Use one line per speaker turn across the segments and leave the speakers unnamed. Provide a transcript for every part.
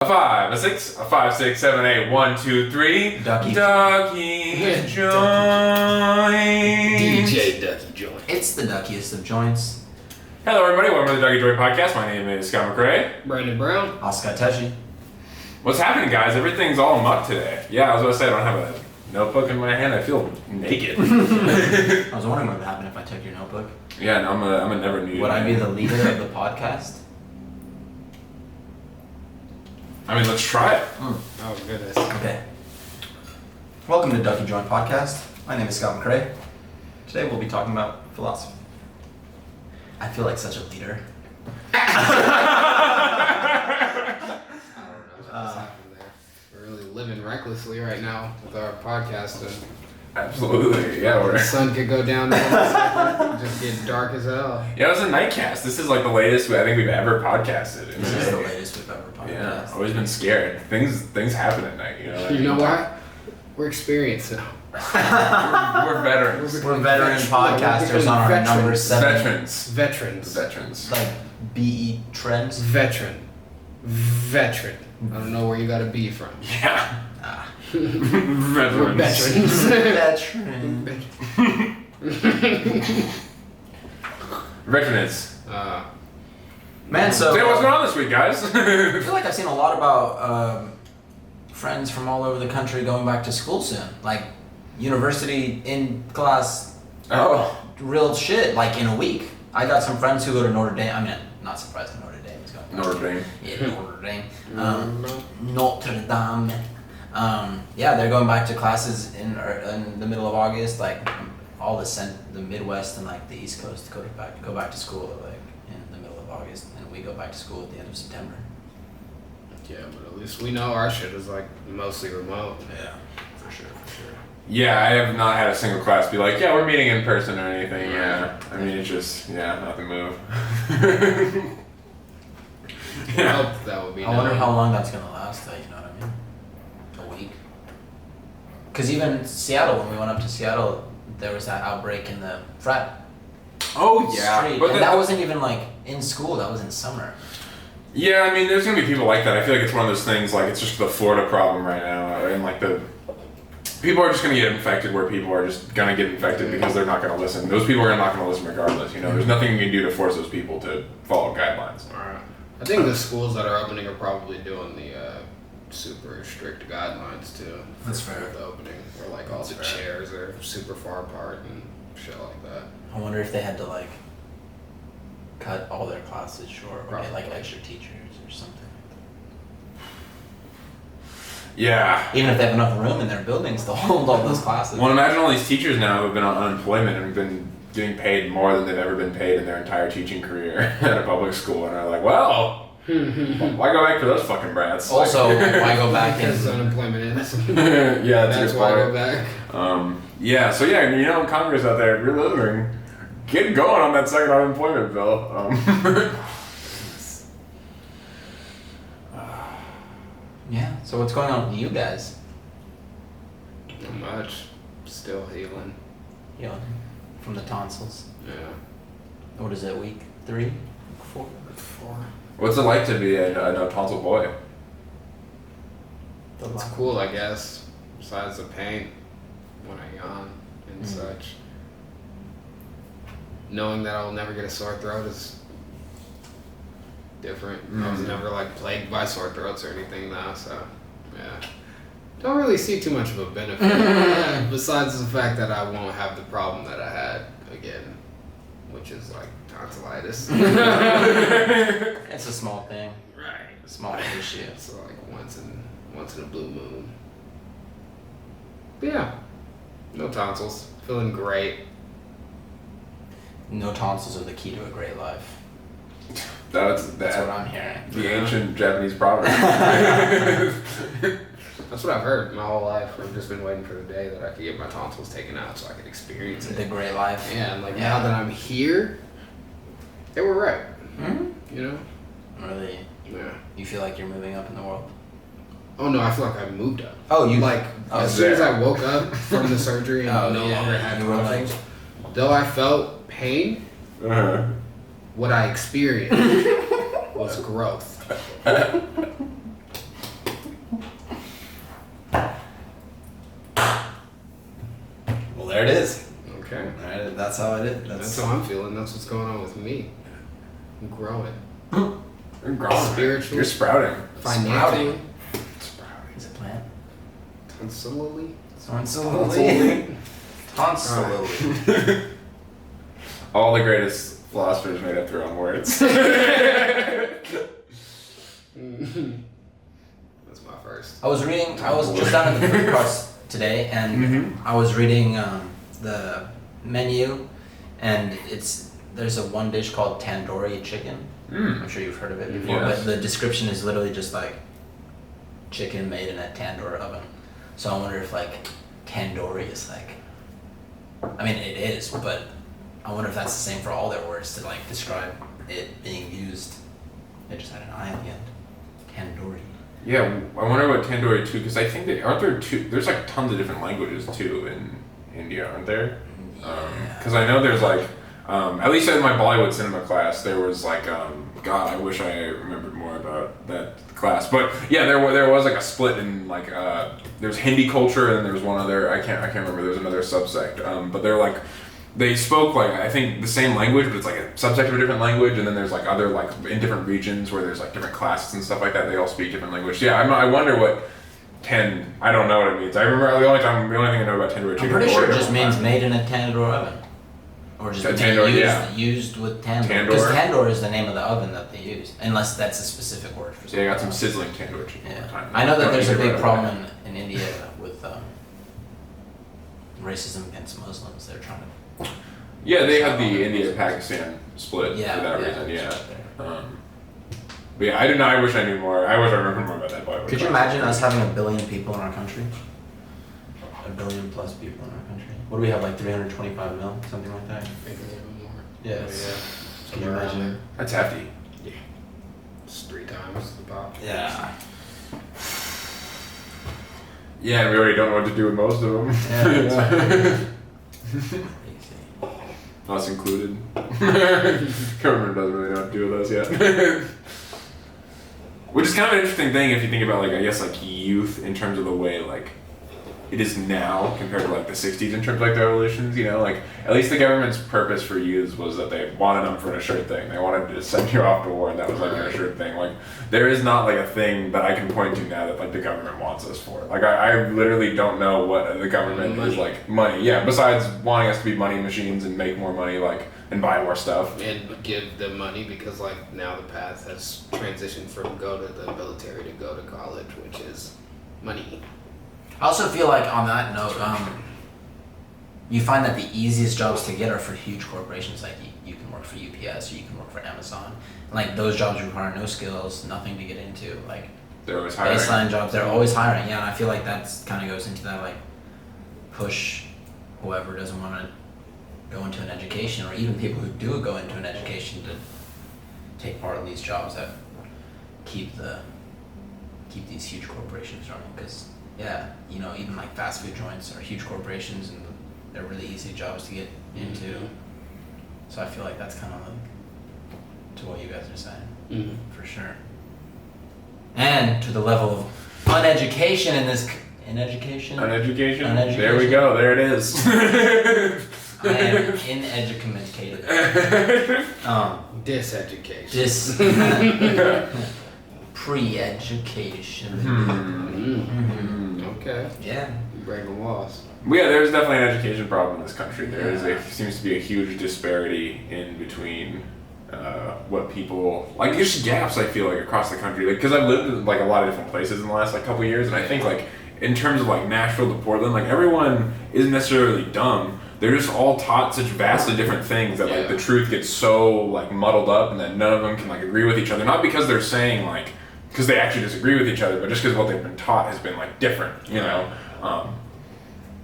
A 5, a 6, a 5, 6, 7, 8, 1, 2, 3.
Ducky.
Ducky joint.
DJ Ducky Joint.
It's the duckiest of joints.
Hello, everybody. Welcome to the Ducky Joint Podcast. My name is Scott McRae.
Brandon Brown.
Oscar Teshi.
What's happening, guys? Everything's all amuck today. Yeah, I was going to say, I don't have a notebook in my hand. I feel naked.
I was wondering what would happen if I took your notebook.
Yeah, no, I'm a never nude.
Would I be the leader of the podcast?
I mean, let's try it.
Oh, goodness.
Okay. Welcome to Ducky Joint Podcast. My name is Scott McRae. Today we'll be talking about philosophy. I feel like such a leader.
I don't know what's happening there. We're really living recklessly right now with our podcast. And
Absolutely. Yeah,
the sun could go down there in a second, just get dark as hell.
Yeah, it was a nightcast. This is like the latest I think we've ever podcasted.
This is the latest we've ever podcasted.
Yeah, always been scared. Things happen at night, you know.
You know why? We're experienced now.
We're veterans.
We're veteran podcasters on our number 7.
Veterans.
Like BE trends.
Veteran. I don't know where you got a B from.
Yeah.
We're
Veterans.
Veteran.
Veterans.
Man, so
Hey, what's going on this week, guys?
I feel like I've seen a lot about friends from all over the country going back to school soon. Like university in class, real shit. Like in a week. I got some friends who go to Notre Dame. I mean, not surprised that Notre Dame is going.
Notre Dame.
Yeah, Notre Dame. Notre Dame. Yeah, they're going back to classes in the middle of August. Like all the Midwest and like the East Coast go back to school like in the middle of August, and we go back to school at the end of September.
Yeah, but at least we know our shit is like mostly remote.
Yeah, for sure.
Yeah, I have not had a single class be like, yeah, we're meeting in person or anything. Yeah, I mean, it's just, nothing move.
I hope that would be.
I wonder how long that's gonna last. Though, you know what I mean? A week. Because even Seattle, when we went up to Seattle, there was that outbreak in the frat
Oh, yeah.
street,
But
and that wasn't even like in school. That was in summer.
Yeah, I mean, there's gonna be people like that. I feel like it's one of those things, like, it's just the Florida problem right now, and like people are just gonna get infected where people are just gonna get infected because they're not gonna listen. Those people are not gonna listen regardless, you know? There's nothing you can do to force those people to follow guidelines.
Alright. I think the schools that are opening are probably doing the super strict guidelines too.
That's fair.
For the opening, where like all the chairs are super far apart and shit like that.
I wonder if they had to like cut all their classes short or get like
Probably.
extra teachers or something.
Yeah.
Even if they have enough room in their buildings to hold all those classes.
Well, imagine all these teachers now who have been on unemployment and have been getting paid more than they've ever been paid in their entire teaching career at a public school, and are like, well, why go back to those fucking brats?
Also, why go back
Because
and
unemployment is.
Yeah,
That's why I go back.
Yeah, so yeah, you know, Congress out there, if you're listening, get going on that second unemployment bill.
yeah. So what's going on with you guys?
Not much. Still healing.
From the tonsils.
Yeah.
What is it? Week 3, week 4?
What's it like to be a no-tonsil boy?
It's cool, I guess. Besides the pain when I yawn and such. Knowing that I'll never get a sore throat is different. I was never like plagued by sore throats or anything though, so yeah. Don't really see too much of a benefit besides the fact that I won't have the problem that I had again, which is like tonsillitis.
It's a small thing.
Right.
A small issue.
So like once in a blue moon. But yeah. No tonsils. Feeling great.
No tonsils are the key to a great life.
That's
what I'm hearing.
The ancient Japanese proverb.
That's what I've heard my whole life. I've just been waiting for the day that I could get my tonsils taken out so I could experience it.
The great life.
Yeah, and like now that I'm here, they were right.
Mm-hmm.
You know?
Really?
Yeah.
You feel like you're moving up in the world?
Oh no, I feel like I moved up.
Oh, you
like as soon as I woke up from the surgery and no longer had
you were like,
tonsils, though I felt pain, what I experienced was growth.
There it is.
Okay.
Right, that's how it is.
That's how I'm feeling. That's what's going on with me. I'm growing.
You're growing.
Spiritually.
You're sprouting.
Financially.
Sprouting.
Is it plant?
Tonsilly.
Tonsilly. Tonsilly.
All the greatest philosophers made up their own words.
That's my first.
I was just down at the food carts today, and I was reading the menu, and there's a one dish called Tandoori chicken. I'm sure you've heard of it before,
Yes.
but the description is literally just like chicken made in a tandoor oven. So I wonder if like Tandoori is like, I mean it is, but I wonder if that's the same for all their words to like describe it being used. They just had an I at the end. Tandoori.
Yeah, I wonder about Tandoori too, because I think aren't there there's like tons of different languages too in India, aren't there? Because I know there's like, at least in my Bollywood cinema class, there was like, God, I wish I remembered more about that class. But yeah, there was like a split in like, there's Hindi culture and then there was one other, I can't remember, there's another subsect. But they're like, they spoke like, I think the same language, but it's like a subsect of a different language. And then there's like other, like in different regions where there's like different classes and stuff like that, they all speak different language. Yeah, I wonder what I don't know what it means. I remember the only thing I know about tandoori chicken.
I'm pretty sure it just means made in a tandoor oven. Or just used with tandoor. Because tandoor is the name of the oven that they use. Unless that's a specific word for something.
Yeah, I got some sizzling tandoor chicken.
Yeah. I know that there's a big problem in India with racism against Muslims. They're trying to...
Yeah, they had the India-Pakistan split for that reason, yeah. But yeah, I wish I knew more. I wish I remembered more about that Bible.
Could you imagine us having 1 billion people in our country? 1 billion plus people in our country. What do we have, like 325 mil? Something like that?
Maybe a little more.
Yeah. Can you imagine?
That's hefty.
Yeah. It's 3 times the pop.
Yeah.
Yeah, and we already don't know what to do with most of them.
Yeah.
Us included. Government doesn't really know what to do with us yet. Which is kind of an interesting thing if you think about, like, I guess, like, youth in terms of the way, like, it is now compared to, like, the 60s in terms of, like, the revolutions, you know? Like, at least the government's purpose for youths was that they wanted them for an assured thing. They wanted to send you off to war, and that was, like, an assured thing. Like, there is not, like, a thing that I can point to now that, like, the government wants us for. Like, I literally don't know what the government is, like, money. Yeah, besides wanting us to be money machines and make more money, like, and buy more stuff.
And give them money because, like, now the path has transitioned from go to the military to go to college, which is money.
I also feel like on that note, you find that the easiest jobs to get are for huge corporations. Like you can work for UPS or you can work for Amazon. And, like those jobs require no skills, nothing to get into. Like
they're always hiring.
Baseline jobs, they're always hiring. Yeah, and I feel like that's kind of goes into that like push whoever doesn't want to go into an education, or even people who do go into an education to take part in these jobs that keep these huge corporations running. Because yeah, you know, even like fast food joints are huge corporations and they're really easy jobs to get into. So I feel like that's kind of like to what you guys are saying, for sure. And to the level of uneducation uneducation.
There we go. There it is.
I am ineducated.
Diseducation.
Pre-education.
Okay.
Yeah.
You breaking laws.
Well, yeah, there's definitely an education problem in this country. There seems to be a huge disparity in between what people like. There's gaps, I feel like, across the country. Like, because I've lived in like a lot of different places in the last like couple of years, and I think like in terms of like Nashville to Portland, like everyone isn't necessarily dumb. They're just all taught such vastly different things that like the truth gets so like muddled up, and that none of them can like agree with each other. Not because they're saying like because they actually disagree with each other, but just because what they've been taught has been like different, you know.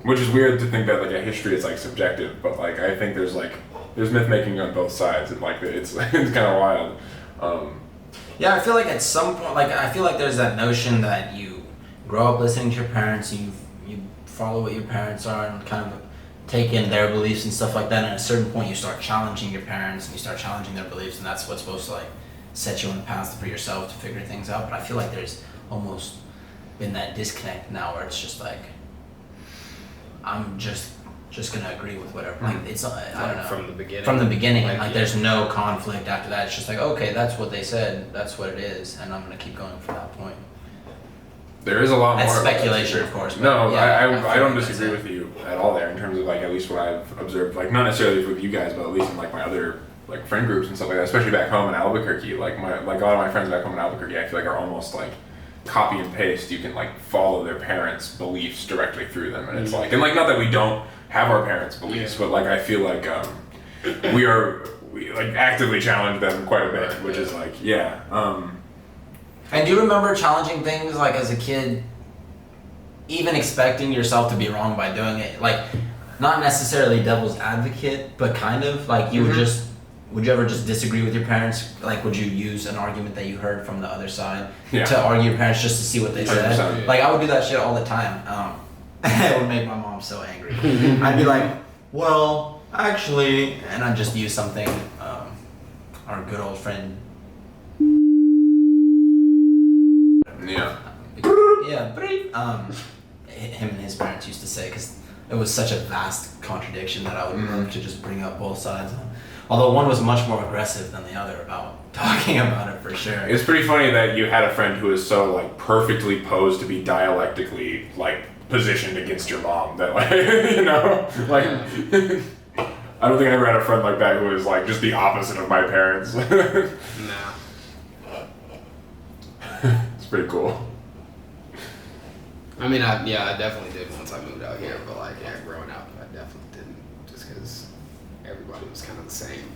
Which is weird to think that like a history is like subjective, but like I think there's myth making on both sides, and like it's kind of wild.
Yeah, I feel like at some point, like I feel like there's that notion that you grow up listening to your parents, and you follow what your parents are, and kind of take in their beliefs and stuff like that. And at a certain point, you start challenging your parents, and you start challenging their beliefs, and that's what's supposed to like set you on the path for yourself to figure things out. But I feel like there's almost been that disconnect now, where it's just like I'm just just gonna agree with whatever. Like it's I don't know.
From the beginning.
From the beginning,
Like,
like there's no conflict after that. It's just like, okay, that's what they said, that's what it is, and I'm gonna keep going from that point.
There is a lot more.
That's speculation, of course. But
No,
yeah,
I don't
feel like
disagree
that's
with you at all there in terms of like at least what I've observed. Like not necessarily with you guys, but at least in like my other like friend groups and stuff like that. Especially back home in Albuquerque, like a lot of my friends back home in Albuquerque, I feel like are almost like copy and paste. You can like follow their parents' beliefs directly through them, and it's like, and like not that we don't have our parents' beliefs, but like I feel like we like actively challenge them quite a bit, which is like
And do you remember challenging things like as a kid, even expecting yourself to be wrong by doing it? Like, not necessarily devil's advocate, but kind of like you would you ever just disagree with your parents? Like, would you use an argument that you heard from the other side to argue your parents just to see what they said?
100%.
Like, I would do that shit all the time. It would make my mom so angry. I'd be like, well, actually, and I'd just use something, our good old friend. Him and his parents used to say, because it was such a vast contradiction that I would love to just bring up both sides. Although one was much more aggressive than the other about talking about it for sure.
It's pretty funny that you had a friend who is so like perfectly posed to be dialectically like positioned against your mom that like you know like I don't think I ever had a friend like that who was like just the opposite of my parents.
Nah.
It's pretty cool.
I mean, I definitely did once I moved out here, but like, growing up, I definitely didn't, just because everybody was kind of the same.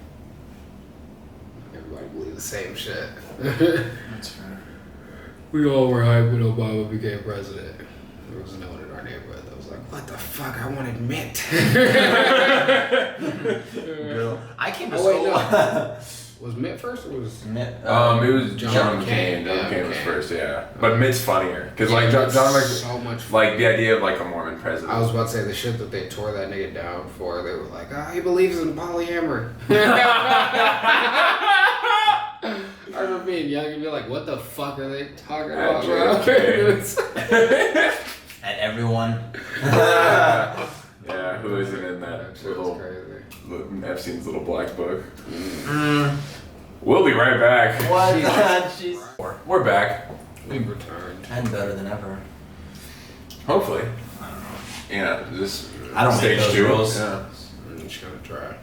Everybody believed the same shit.
That's fair.
We all were hyped when Obama became president. There was no one in our neighborhood that was like, what the fuck, I wanted mint.
Girl. I came to
Oh, wait,
school.
no. Was Mitt first or was
It was John
McCain.
McCain. John McCain was
McCain.
first, but Mitt's funnier because like John McCain,
so much
like the idea of like a Mormon president.
I was about to say the shit that they tore that nigga down for. They were like, he believes in polyamory. I remember being young and be like, what the fuck are they talking about, bro?
At everyone.
Yeah, who isn't in that little Epstein's little black book? We'll be right back.
What? Jeez.
We're back.
We returned.
And better than ever.
Hopefully. Yeah, this
I don't
stage
make those
2.
rules.
Yeah.
I'm just gonna try.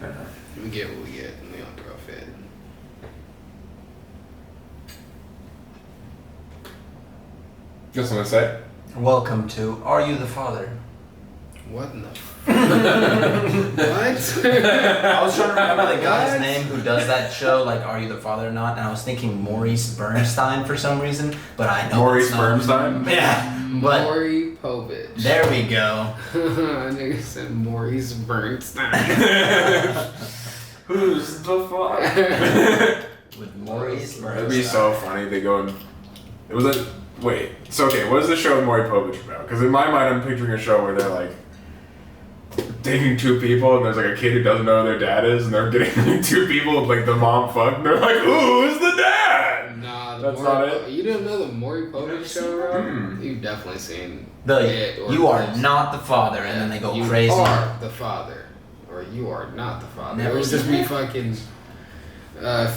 Yeah.
We get what we get, and we don't throw a fit.
Got something to say?
Welcome to Are You the Father?
What in the what?
I was trying to remember the guy's
What?
name who does that show, like Are You the Father or Not? And I was thinking Maurice Bernstein for some reason, but I know
Maurice
it's not.
Bernstein?
Yeah, but
Maury Povich.
there we go.
I nigga said Maurice Bernstein.
Who's the fuck?
With Maurice Bernstein.
That'd be so funny. They go and it was a wait. So okay, what is the show with Maury Povich about? Because in my mind, I'm picturing a show where they're like dating 2 people, and there's like a kid who doesn't know who their dad is, and they're getting like 2 people, like the mom fucked, and they're like, "Ooh, who's the dad?"
Nah,
That's not it?
You didn't know the Maury Povich show, bro?
Mm.
You've definitely seen
The
it. Or
You Are
clips.
Not the Father, and then they go
You
crazy.
are the father, or you are not the father.
Never
it would just
seen
be
that.
fucking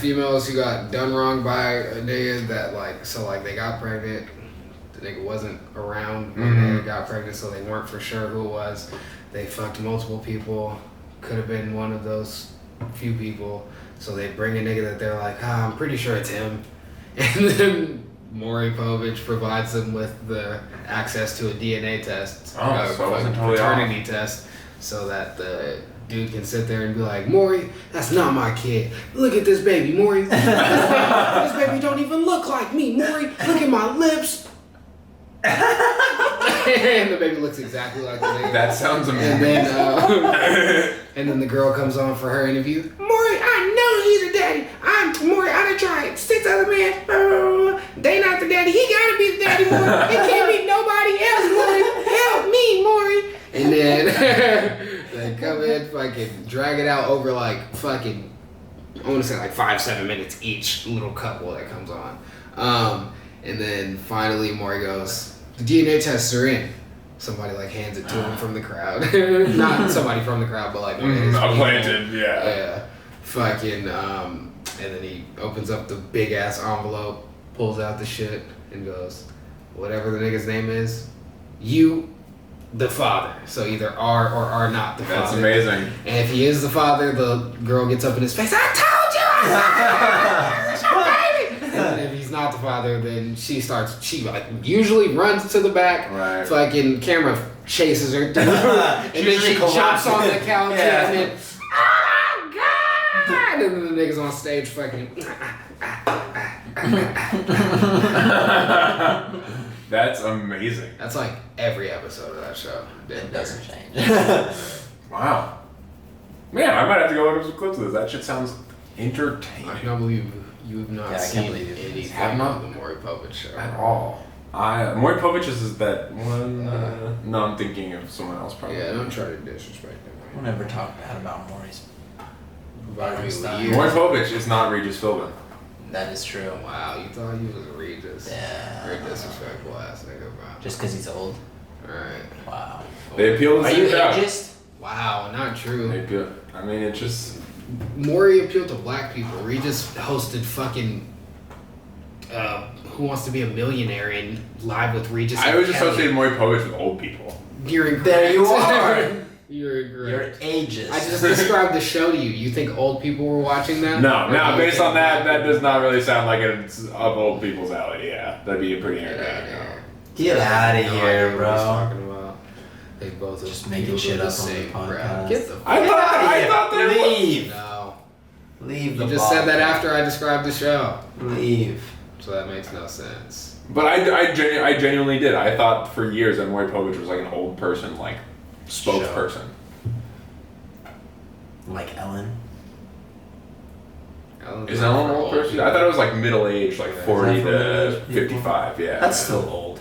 females who got done wrong by a nigga that like, so like they got pregnant. The nigga wasn't around when they got pregnant, so they weren't for sure who it was. They fucked multiple people. Could have been one of those few people. So they bring a nigga that they're like, I'm pretty sure it's him. And then Maury Povich provides them with the access to a DNA test.
Oh, so it wasn't totally
paternity test, so that the dude can sit there and be like, Maury, that's not my kid. Look at this baby, Maury. This baby don't even look like me, Maury. Look at my lips. And the baby looks exactly like the baby.
That sounds amazing.
And then, and then the girl comes on for her interview. Maury, I know he's a daddy. Maury, I done tried 6 other men. They not the daddy. He gotta be the daddy, Maury. It can't be nobody else, Maury. Help me, Maury. And then they come in, fucking drag it out over like fucking, I want to say like 5-7 minutes each little couple that comes on. And then finally Maury goes, the DNA tests are in. somebody like hands it to him from the crowd. Not somebody from the crowd, but like
A planted, yeah.
Yeah. Fucking, and then he opens up the big ass envelope, pulls out the shit, and goes, whatever the nigga's name is, you, the father. So either are or are not the father.
That's amazing.
And if he is the father, the girl gets up in his face, I told you! It's your baby! And then if he's not the father, then she like usually runs to the back.
Right.
Fucking camera chases her down. And then she jumps on the couch and then, oh God! And then the niggas on stage fucking.
That's amazing.
That's like every episode of that show.
It doesn't change.
Wow. Man, I might have to go look at some clips of this. That shit sounds
I
entertaining.
can't believe you have not
Yeah, I can't
seen
believe you
anything
have not?
of the Maury Povich show.
At all. Maury Povich is that one. No, I'm thinking of someone else probably.
Yeah, don't try to disrespect him.
We'll never talk bad about Maury's.
Provided me
Style.
years.
Maury Povich is not Regis Philbin.
That is true.
Wow, you thought he was Regis.
Yeah.
Very disrespectful ass nigga, bro.
Just because he's old.
Alright.
Wow.
They appeal to the
Are
same
you
crowd.
ageist?
Wow, not true.
They appeal. I mean, it just.
Maury appealed to black people. Regis hosted fucking Who Wants to Be a Millionaire and Live with Regis.
I
and
always
Kelly.
associated Maury Povich with old people.
You're incorrect.
There you are.
You're incorrect.
You're ageist.
I just described the show to you. You think old people were watching that?
No,
Or do you
based
think
on that,
black
that does not really sound like it's up old people's alley. Yeah, that'd be a pretty
people-
entertaining.
Get out of
No
here,
idea what he's
bro.
talking about. They both
Just
are
making
people
shit
of the
up on the
same
podcast.
crowd. Get the
I thought they were.
Leave.
No.
Leave the
You just said that
podcast.
after I described the show.
Leave.
So that makes no sense.
But I genuinely did. I thought for years that Maury Povich was like an old person, like spokesperson.
Like Ellen.
Is Ellen an old person? I thought it was like middle aged, like
Yeah.
40
Is that for
to
middle-aged people?
55. Yeah.
That's still old.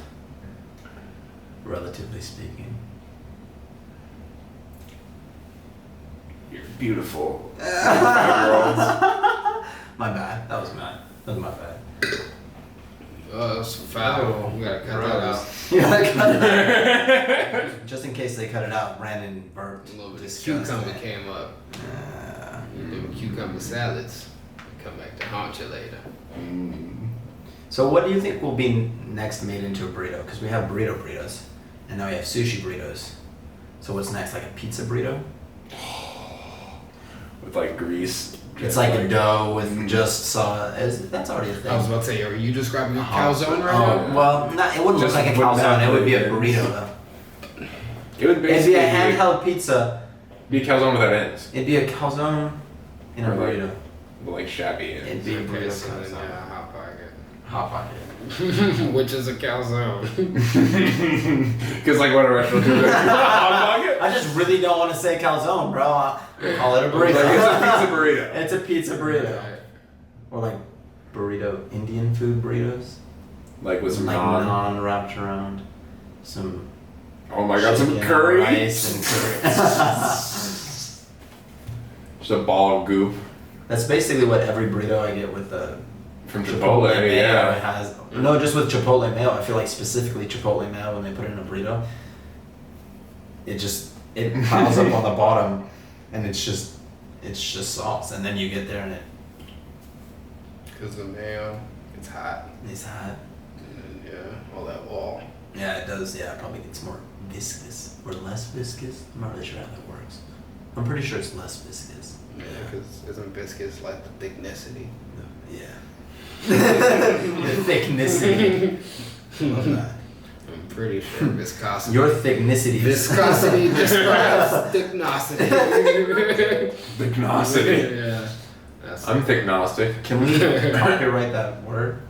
Relatively speaking.
You're beautiful.
My bad. That was my bad.
Oh, it's foul. We gotta cut that out.
Yeah, cut it out. Just in case they cut it out, Brandon burped.
A little bit of
Disgusting.
cucumber came up.
Uh,
You do cucumber salads. Come back to haunt you later.
So what do you think will be next made into a burrito? Because we have burritos, and now we have sushi burritos. So what's next? Like a pizza burrito?
With like grease.
It's like a dough with just sauce. That's already a thing.
I was about to say, are you describing a
Uh-huh.
calzone right
Oh,
now?
well, it wouldn't
Just
look like a
wouldn't sound
calzone. It would be a
really
burrito
good.
though.
It would
It'd be
basically
a handheld pizza.
be a calzone without ends.
It'd be a calzone in a
Or like-
burrito.
But like shabby ends.
It'd be a
Okay,
burrito
so then,
calzone.
yeah, hot pocket.
Hot pocket.
Which is a calzone.
Because like what a restaurant do. Hot pocket?
I just really don't want to say calzone, bro. I'll call it a burrito.
Like, it's a pizza burrito.
It's a pizza burrito.
Right.
Or like burrito, Indian food burritos.
Like with some
Like
naan.
naan wrapped around some
Oh my god, some
chicken,
curry.
rice, and curry.
Just a ball of goop
That's basically what every burrito I get with the
from Chipotle.
mayo
Yeah.
it has. No, just with Chipotle mayo. I feel like specifically Chipotle mayo when they put it in a burrito, it piles up on the bottom, and it's just sauce, and then you get there and
Because the mayo, it's hot.
it's hot.
And yeah, all that wall.
Yeah, it does. Yeah, it probably gets more viscous or less viscous. I'm not really sure how that works. I'm pretty sure it's less viscous.
Yeah, because isn't biscuits like the thicknessity?
Yeah. The thicknessity. Love that.
I'm pretty sure viscosity.
Your thicknicity.
Viscosity describes thicknosity.
Thicknosity.
Yeah. That's
I'm thicknostic.
Can we copyright that word?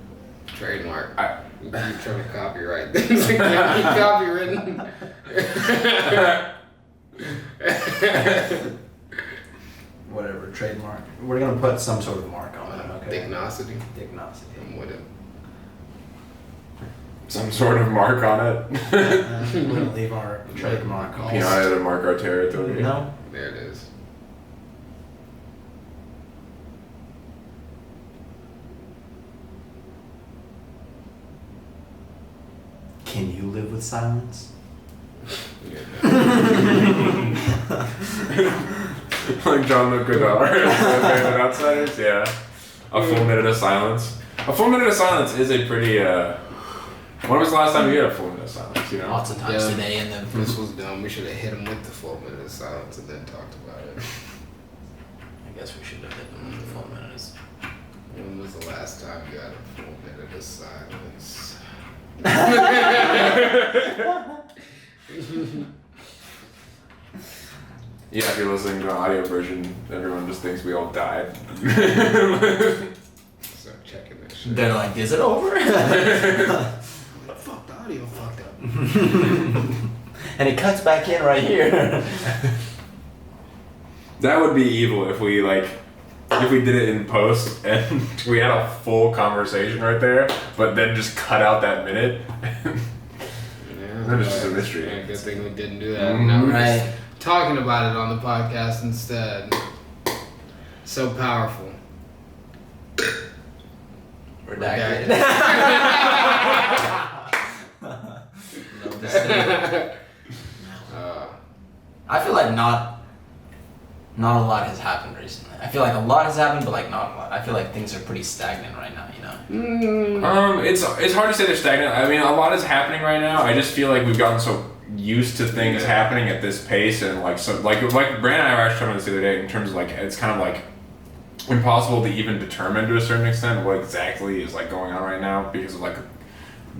trademark.
I-
You keep trying to copyright things. It can't be copywritten.
Whatever, trademark. We're gonna put some sort of mark on it, okay?
Thicknosity.
Thicknosity.
I'm with it.
Some sort of mark on it.
We're gonna leave our trademark.
Piano to mark our territory.
No?
There it is.
Can you live with silence?
Like John Luke Goodall, Abandoned Outsiders, yeah. A full minute of silence. A full minute of silence is a pretty, when was the last time you had a full minute of silence, you know?
Lots of times today and then.
This was dumb. We should have hit him with the full minute of silence and then talked about it.
I guess we should have hit them with the full minutes.
When was the last time you had a full minute of silence?
Yeah, if you're listening to an audio version, everyone just thinks we all died.
Start checking this shit.
They're like, is it over?
Fuck, the audio fucked up.
And it cuts back in right here.
That would be evil if we did it in post and we had a full conversation right there, but then just cut out that minute. That is just a mystery.
Yeah, good thing we didn't do that. Now we're just talking about it on the podcast instead. So powerful.
Redacted. Love to see it. I feel like not a lot has happened recently. I feel like a lot has happened, but like not a lot. I feel like things are pretty stagnant right now, you know?
It's hard to say they're stagnant. I mean, a lot is happening right now. I just feel like we've gotten so used to things happening at this pace, and like Brandon and I were actually talking about this the other day in terms of like it's kind of like impossible to even determine to a certain extent what exactly is like going on right now, because of like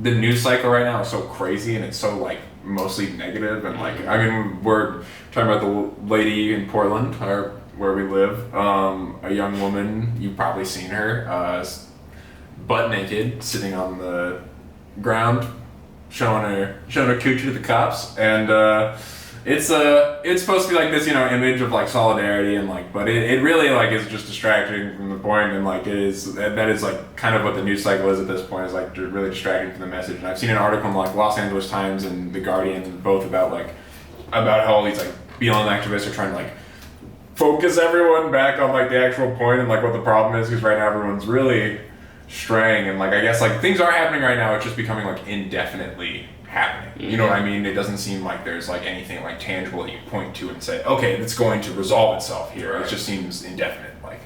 the news cycle right now is so crazy and it's so like mostly negative, and like I mean we're talking about the lady in Portland where we live, a young woman, you've probably seen her, butt naked, sitting on the ground, showing her coochie to the cops, and it's supposed to be like this, you know, image of like solidarity and like, but it really like is just distracting from the point, and like that is like kind of what the news cycle is at this point, is like really distracting from the message. And I've seen an article in like Los Angeles Times and The Guardian both about how all these like BLM activists are trying to like focus everyone back on like the actual point and like what the problem is, because right now everyone's really straying, and like I guess like things are happening right now, it's just becoming like indefinitely happening. You know what I mean? It doesn't seem like there's like anything like tangible that you point to and say, okay, it's going to resolve itself here. It just seems indefinite, like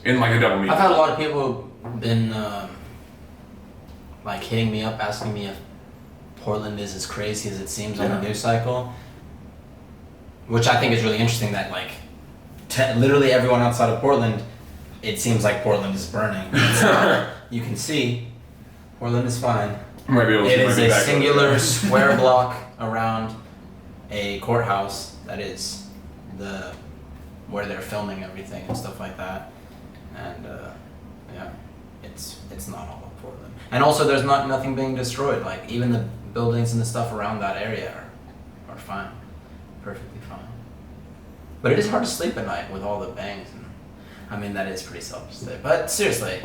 in like a double meaning.
I've had a lot of people been like hitting me up, asking me if Portland is as crazy as it seems on the news cycle, which I think is really interesting. That like literally everyone outside of Portland, it seems like Portland is burning. It's not. You can see Portland is fine. It is a singular square block around a courthouse that is where they're filming everything and stuff like that, and it's not all of Portland. And also, there's nothing being destroyed. Like even the buildings and the stuff around that area are fine, perfectly fine. But it is hard to sleep at night with all the bangs, and I mean that is pretty selfish to say. But seriously,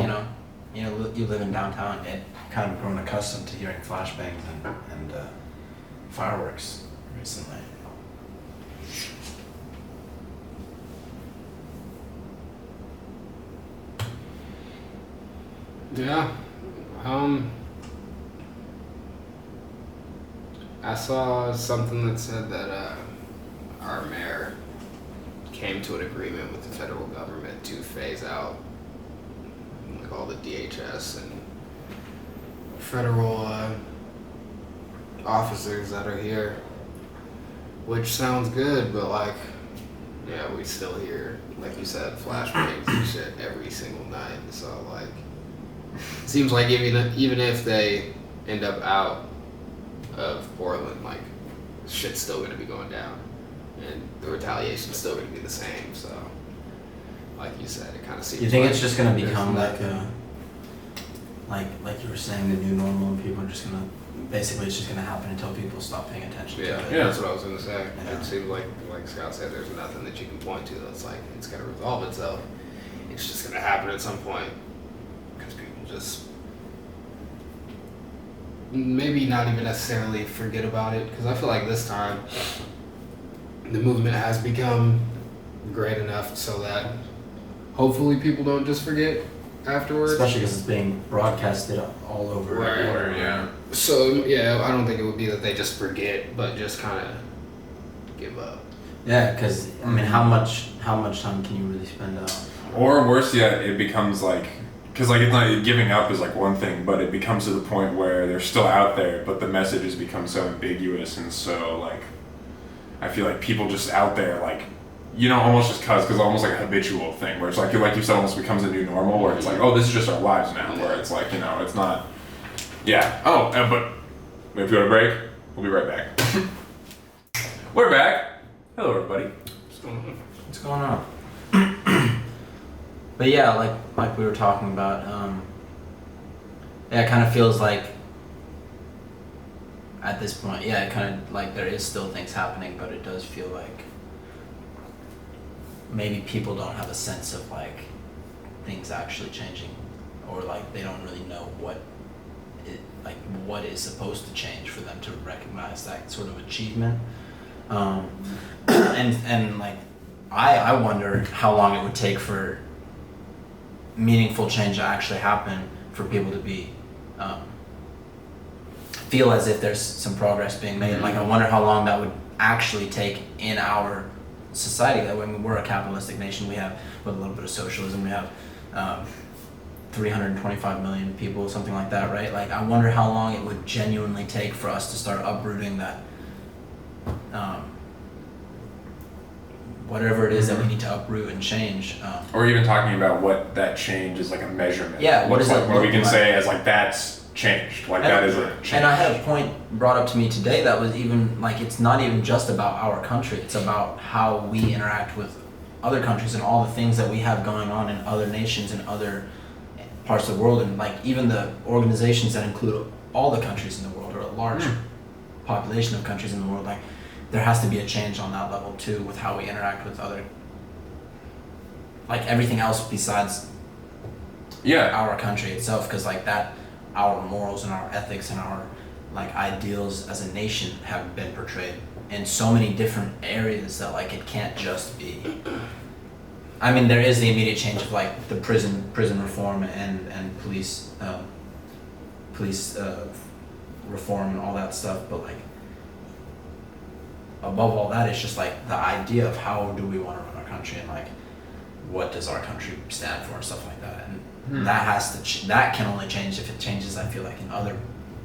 you live in downtown. It kind of grown accustomed to hearing flashbangs and fireworks recently.
Yeah. I saw something that said that our mayor came to an agreement with the federal government to phase out like all the DHS and federal officers that are here, which sounds good, but like, yeah, we still hear, like you said, flashbangs and shit every single night. So like, it seems like even if they end up out of Portland, like shit's still gonna be going down, and the retaliation's still gonna be the same. So, like you said, it kind of seems.
You think
like
it's just gonna become like like you were saying, the new normal, and people are just gonna basically it's just gonna happen until people stop paying attention to it.
Yeah, that's what I was gonna say.
Yeah.
It seems like Scott said, there's nothing that you can point to that's like it's gonna resolve itself. It's just gonna happen at some point because people just maybe not even necessarily forget about it, because I feel like this time the movement has become great enough so that hopefully people don't just forget afterwards.
Especially because it's being broadcasted all over.
Right.
Yeah.
So yeah, I don't think it would be that they just forget, but just kind of give up.
Yeah, because I mean, how much time can you really spend out?
Or worse yet, it becomes like, because like it's not giving up is like one thing, but it becomes to the point where they're still out there, but the message has become so ambiguous and so like, I feel like people just out there like, almost just because it's almost like a habitual thing where it's like you said, almost becomes a new normal where it's like, oh, this is just our lives now, where it's like, it's not. Yeah. Oh, but if we go to break, we'll be right back. We're back. Hello, everybody.
What's going on? But yeah, like we were talking about, it kind of feels like at this point, it kind of like there is still things happening, but it does feel like maybe people don't have a sense of like things actually changing, or like they don't really know what is supposed to change for them to recognize that sort of achievement. And like I wonder how long it would take for meaningful change to actually happen, for people to be feel as if there's some progress being made. Like I wonder how long that would actually take in our society. I mean, we're a capitalistic nation. We have with a little bit of socialism. We have 325 million people, something like that, right? Like I wonder how long it would genuinely take for us to start uprooting that whatever it is that we need to uproot and change.
Or even talking about what that change is like a measurement.
Yeah, what is
like,
it
what we can
like?
say as like that's changed. Like that is a change.
And I had a point brought up to me today that was even like, it's not even just about our country. It's about how we interact with other countries and all the things that we have going on in other nations and other parts of the world, and like even the organizations that include all the countries in the world, or a large population of countries in the world. Like there has to be a change on that level too, with how we interact with other, like everything else besides our country itself, because like that, our morals and our ethics and our like ideals as a nation have been portrayed in so many different areas that like it can't just be. I mean, there is the immediate change of like the prison reform and police reform and all that stuff, but like above all that, it's just like the idea of how do we want to run our country, and like what does our country stand for and stuff like that. And that has to that can only change if it changes, I feel like,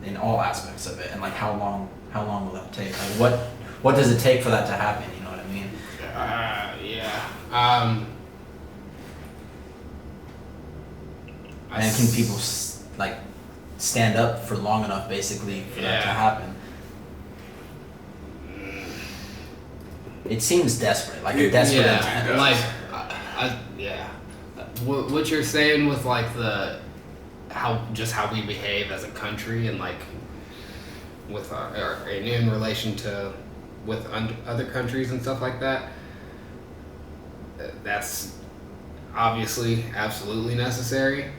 in all aspects of it. And like how long will that take? Like what does it take for that to happen? You know what I mean? And can people like stand up for long enough, basically, for that to happen? It seems desperate, like a desperate intent.
Like, what you're saying with like how we behave as a country, and like with our in relation to with other countries and stuff like that. That's obviously absolutely necessary,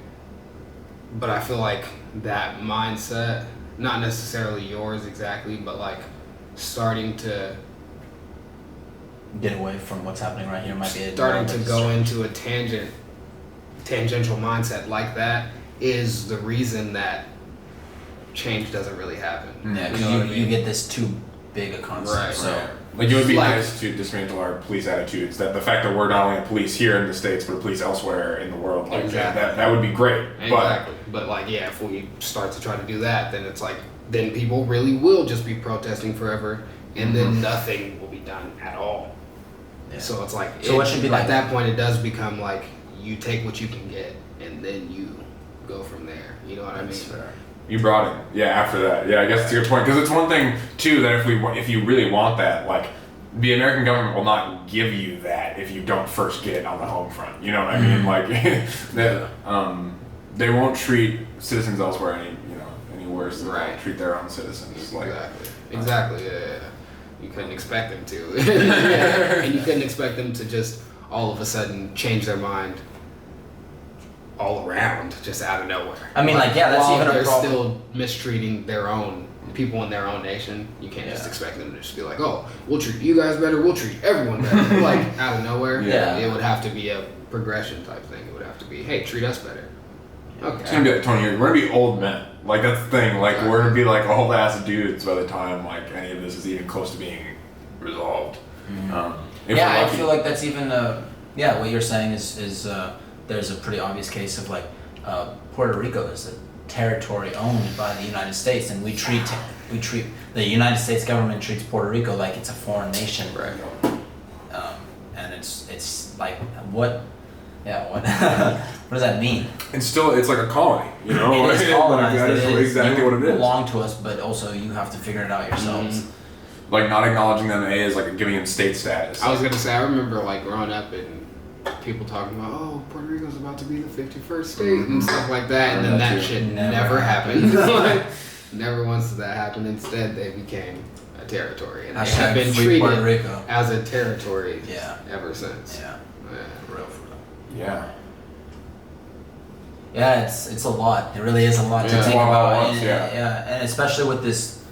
but I feel like that mindset, not necessarily yours exactly, but like starting to
get away from what's happening right here might be
starting to go into a tangential mindset like that is the reason that change doesn't really happen.
Yeah, because you get this too big a concept.
Right.
So
like it would be nice to dismantle our police attitudes. That the fact that we're not only a police here in the States, but a police elsewhere in the world, like that would be great.
Exactly. But like, if we start to try to do that, then it's like, then people really will just be protesting forever, and then nothing will be done at all. Yeah. So it's like,
what should be like
at that point, it does become like you take what you can get, and then you go from there. You know what I mean?
Fair.
You brought it. After that. I guess it's a good point. Because it's one thing, too, that if you really want that, like, the American government will not give you that if you don't first get it on the home front. You know what I mean? Like, they won't treat citizens elsewhere any worse than they treat their own citizens. Like,
Exactly. Yeah. You couldn't expect them to. And you couldn't expect them to just all of a sudden change their mind all around, just out of nowhere.
I mean, that's even a problem.
They're still mistreating their own people in their own nation. You can't just expect them to just be like, oh, we'll treat you guys better, we'll treat everyone better. Like, out of nowhere. It would have to be a progression type thing. It would have to be, hey, treat us better.
It's gonna be like 20 years. We're gonna be old men. Like that's the thing. Like we're gonna be like old ass dudes by the time like any of this is even close to being resolved. If
Yeah,
we're
I
lucky.
feel like that's even what you're saying is there's a pretty obvious case of like Puerto Rico is a territory owned by the United States, and we treat the United States government treats Puerto Rico like it's a foreign nation,
Right.
And it's like what what does that mean?
It's like a colony, you know.
It is colonized.
That is
it is,
exactly
you
what it is.
belong to us, but also you have to figure it out yourselves.
Like not acknowledging them is like giving them state status.
I was gonna say, I remember like growing up and people talking about, oh, Puerto Rico's about to be the 51st state and stuff like that, and then that shit never happened. Like, never once did that happen. Instead, they became a territory, and they have been
Free Puerto
treated
Rico.
as a territory ever since.
Yeah. For real.
Yeah.
Yeah, it's a lot. It really is a lot to
Yeah, it's
think
a lot
about.
at once,
And,
yeah.
and especially with this,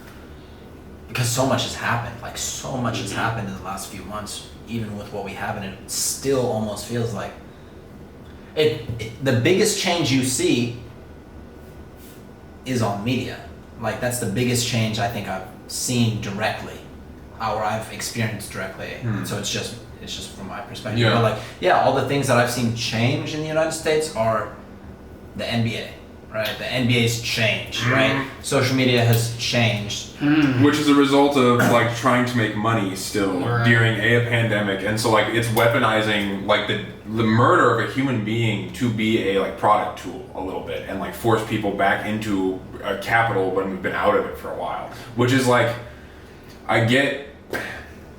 because so much has happened. Like so much has happened in the last few months. Even with what we have, and it still almost feels like the biggest change you see is on media. Like that's the biggest change I think I've seen directly, or I've experienced directly. So it's just from my perspective.
Yeah.
But like all the things that I've seen change in the United States are the NBA. Right, the NBA's changed. Right, social media has changed.
Which is a result of like trying to make money still during a pandemic, and so like it's weaponizing like the murder of a human being to be a like product tool a little bit, and like force people back into a capital when we've been out of it for a while. Which is like, I get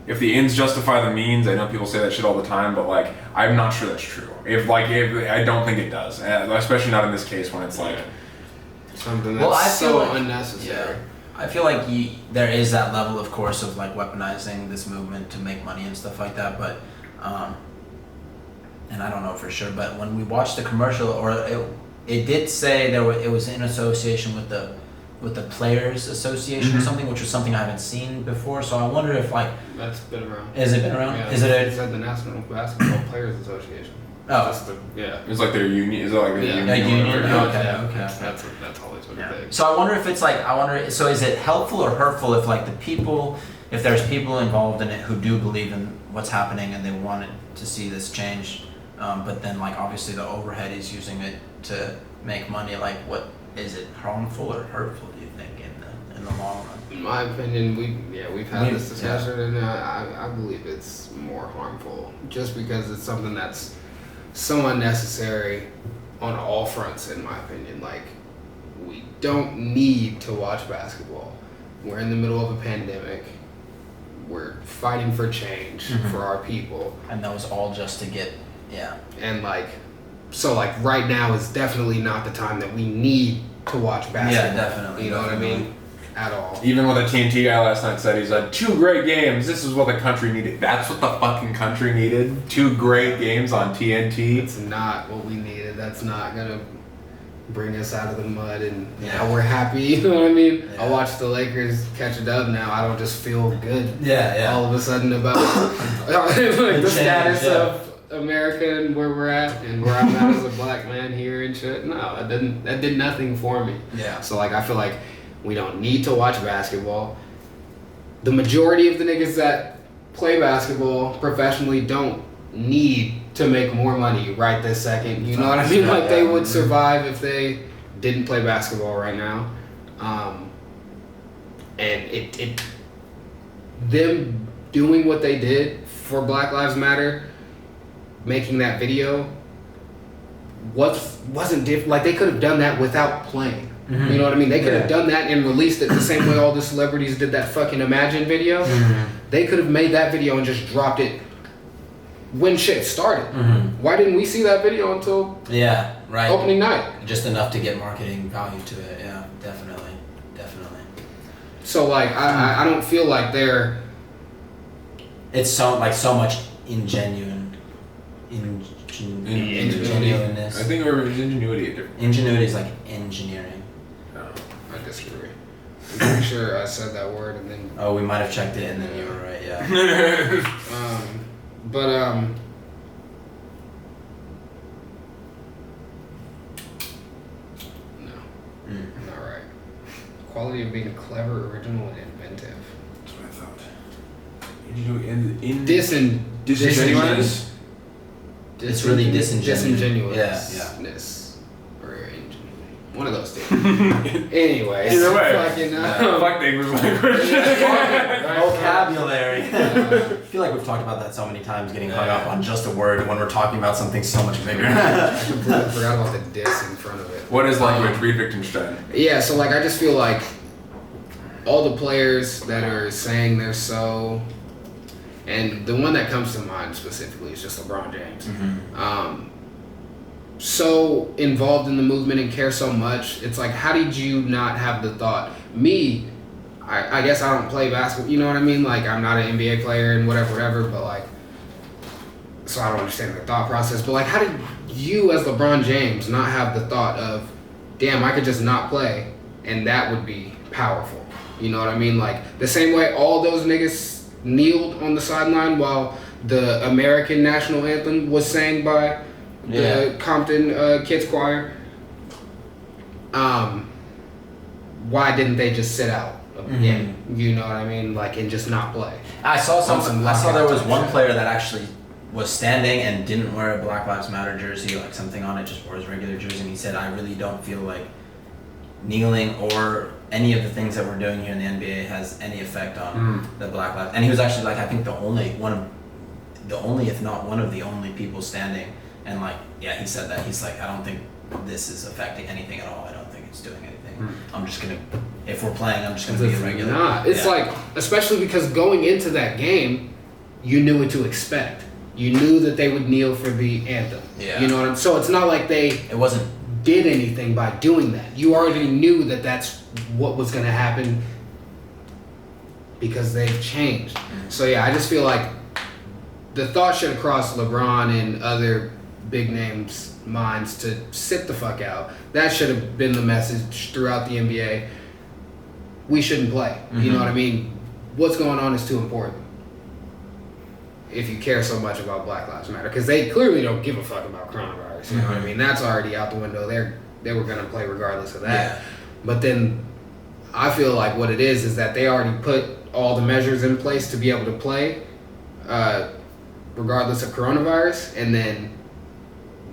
if the ends justify the means. I know people say that shit all the time, but like I'm not sure that's true. If I don't think it does, especially not in this case when it's like
something that's
feel
so
like,
unnecessary.
I feel like there is that level, of course, of like weaponizing this movement to make money and stuff like that. But, and I don't know for sure, but when we watched the commercial, or it did say it was in association with the Players Association or something, which was something I haven't seen before. So I wonder if like
That's been around.
has it been around?
Yeah,
Is it
it's at the National Basketball Players Association.
Oh.
That's
it's like their union. Is it like their union?
A union?
or whatever?
Okay.
That's always what it is.
So I wonder if it's like, so is it helpful or hurtful if like if there's people involved in it who do believe in what's happening and they wanted to see this change, but then like obviously the overhead is using it to make money, like what, is it harmful or hurtful, do you think, in the long run?
In my opinion, we've had this discussion, and I believe it's more harmful, just because it's something that's so unnecessary on all fronts, in my opinion. Like, we don't need to watch basketball. We're in the middle of a pandemic. We're fighting for change for our people.
And that was all just to get,
And so right now is definitely not the time that we need to watch basketball.
Yeah, definitely.
You know what I mean? At all.
Even what the TNT guy last night said, he's like, 2 great games. This is what the country needed. That's what the fucking country needed. 2 great games on TNT.
It's not what we needed. That's not gonna bring us out of the mud, and now we're happy. You know what I mean?
Yeah.
I watch the Lakers catch a dub now. I don't just feel good.
Yeah.
All of a sudden about the status of America and where we're at and where I'm at as a black man here and shit. No, that did nothing for me.
Yeah.
So I feel like we don't need to watch basketball. The majority of the niggas that play basketball professionally don't need to make more money right this second. You know what I mean? Like they would survive if they didn't play basketball right now. And them doing what they did for Black Lives Matter, making that video, wasn't different. Like they could have done that without playing.
Mm-hmm.
You know what I mean? They could have done that and released it the same way all the celebrities did that fucking Imagine video.
Mm-hmm.
They could have made that video and just dropped it when shit started.
Mm-hmm.
Why didn't we see that video until opening night?
Just enough to get marketing value to it. Yeah, definitely.
So I don't feel like they're.
It's so much ingenuineness.
I think ingenuity is different.
Ingenuity is like engineering.
I disagree. I'm pretty sure I said that word and then.
Oh, we might have checked it and then you were right. Yeah.
quality of being clever, original, and inventive.
That's what I thought. You do in
Disingenuous.
It's really disingenuous.
Disingenuousness. Or ingenuity. One of those two. Anyways.
Either way.
Fucking,
Fuck the English language.
Vocabulary. I feel like we've talked about that so many times, getting hung up on just a word when we're talking about something so much bigger.
I completely forgot about the dis in front of it.
What is language? Read Wittgenstein.
Yeah, so like I just feel like all the players that are saying they're so, and the one that comes to mind specifically is just LeBron James. So involved in the movement and care so much. It's like, how did you not have the thought? Me, I guess I don't play basketball, you know what I mean? Like, I'm not an NBA player and whatever, but like, so I don't understand the thought process. But like, how did you as LeBron James not have the thought of, damn, I could just not play and that would be powerful? You know what I mean? Like, the same way all those niggas kneeled on the sideline while the American national anthem was sang by the Compton Kids Choir. Why didn't they just sit out of the game? You know what I mean? Like, and just not play.
I saw there was one player that actually was standing and didn't wear a Black Lives Matter jersey, like something on it, just wore his regular jersey, and he said, I really don't feel like kneeling or any of the things that we're doing here in the NBA has any effect on the Black Lives. And he was actually like, I think the only, if not one of the only people standing. And like, yeah, he said that. He's like, I don't think this is affecting anything at all. I don't think it's doing anything. I'm just gonna, if we're playing, I'm just gonna be a regular.
Nah, it's like, especially because going into that game, you knew what to expect. You knew that they would kneel for the anthem.
Yeah.
You know what I'm. So it's not like they did anything by doing that. You already knew that that's what was gonna happen because they've changed. So yeah, I just feel like the thought should have crossed LeBron and other big names' minds to sit the fuck out. That should have been the message throughout the NBA. We shouldn't play. You know what I mean? What's going on is too important. If you care so much about Black Lives Matter, because they clearly don't give a fuck about coronavirus. You know what I mean? That's already out the window. They were gonna play regardless of that. But then I feel like what it is that they already put all the measures in place to be able to play, regardless of coronavirus, and then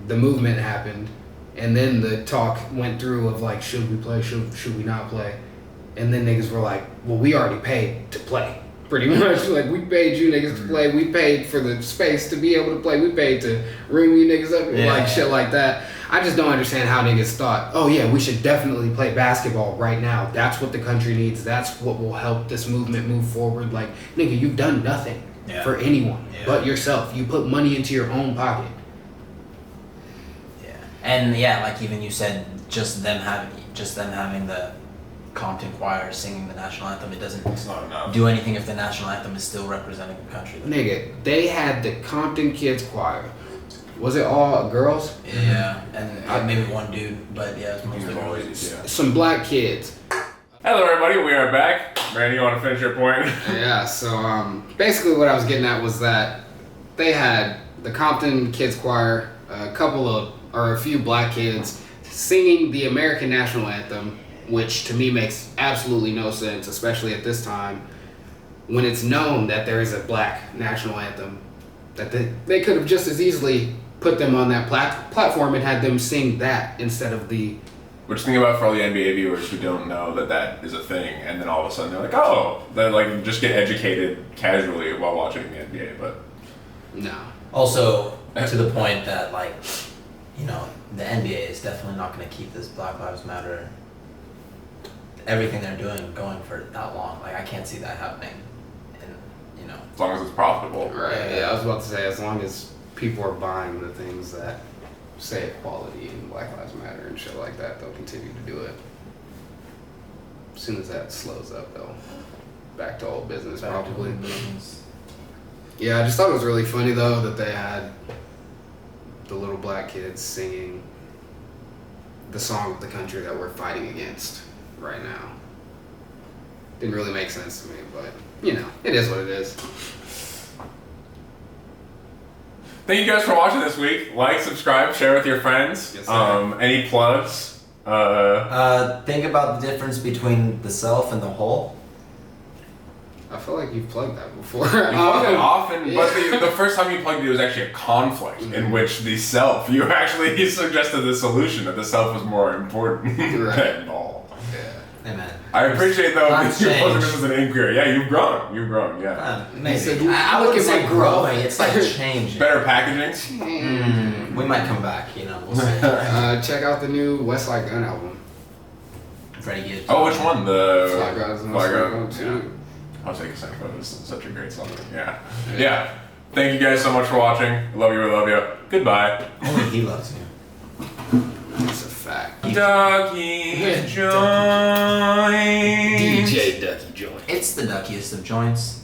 the movement happened, and then the talk went through of like, should we play, should we not play, and then niggas were like, well, we already paid to play, pretty much. Like, we paid you niggas to play, we paid for the space to be able to play, we paid to room you niggas up, like shit like that. I just don't understand how niggas thought, oh yeah, we should definitely play basketball right now. That's what the country needs. That's what will help this movement move forward. Like, nigga, you've done nothing for anyone but yourself. You put money into your own pocket.
And like even you said, just them having the Compton Choir singing the national anthem, it's not enough. Do anything if the national anthem is still representing the country.
Nigga, they had the Compton Kids Choir. Was it all girls?
Yeah, and maybe one dude, but yeah, it's mostly girls.
Some black kids.
Hello everybody, we are back. Randy, you want to finish your point?
Yeah, so basically what I was getting at was that they had the Compton Kids Choir, a few black kids singing the American national anthem, which to me makes absolutely no sense, especially at this time when it's known that there is a black national anthem, that they could have just as easily put them on that platform and had them sing that instead of the...
Which think about for all the NBA viewers who don't know that is a thing, and then all of a sudden they're like, oh, they like just get educated casually while watching the NBA, but...
No.
Also, to the point that like, you know, the NBA is definitely not going to keep this Black Lives Matter, everything they're doing going for that long. Like, I can't see that happening. And, you know,
as long as it's profitable.
Right. Yeah, I was about to say, as long as people are buying the things that say equality and Black Lives Matter and shit like that, they'll continue to do it. As soon as that slows up, they'll back to old business, probably. Yeah, I just thought it was really funny though that they had the little black kids singing the song of the country that we're fighting against right now. Didn't really make sense to me, but you know, it is what it is.
Thank you guys for watching this week. Like, subscribe, share with your friends.
Yes, sir.
Any plugs?
Think about the difference between the self and the whole.
I feel like you've plugged that before.
You plug it often, but the first time you plugged it was actually a conflict in which the self, you actually suggested the solution that the self was more important than all.
Yeah.
Hey man.
I appreciate though
Times
that you wasn't
change.
as an inquiry. Yeah, you've grown, yeah.
Maybe.
said,
I
look
wouldn't
at
say
my
growing,
growth.
it's like changing.
Better packaging?
We might come back, you know, we'll see.
Check out the new Westside Gun album.
Freddie Gibbs.
Oh, which one? The
Fly Guys and
Fly
Westside
Guys.
Gun
Yeah.
2.
I'll take a second photo. This is such a great song. Yeah. Yeah. Thank you guys so much for watching. Love you, we love you. Goodbye.
Only he loves you.
That's a fact.
Ducky joint.
DJ Ducky Joint.
It's the duckiest of joints.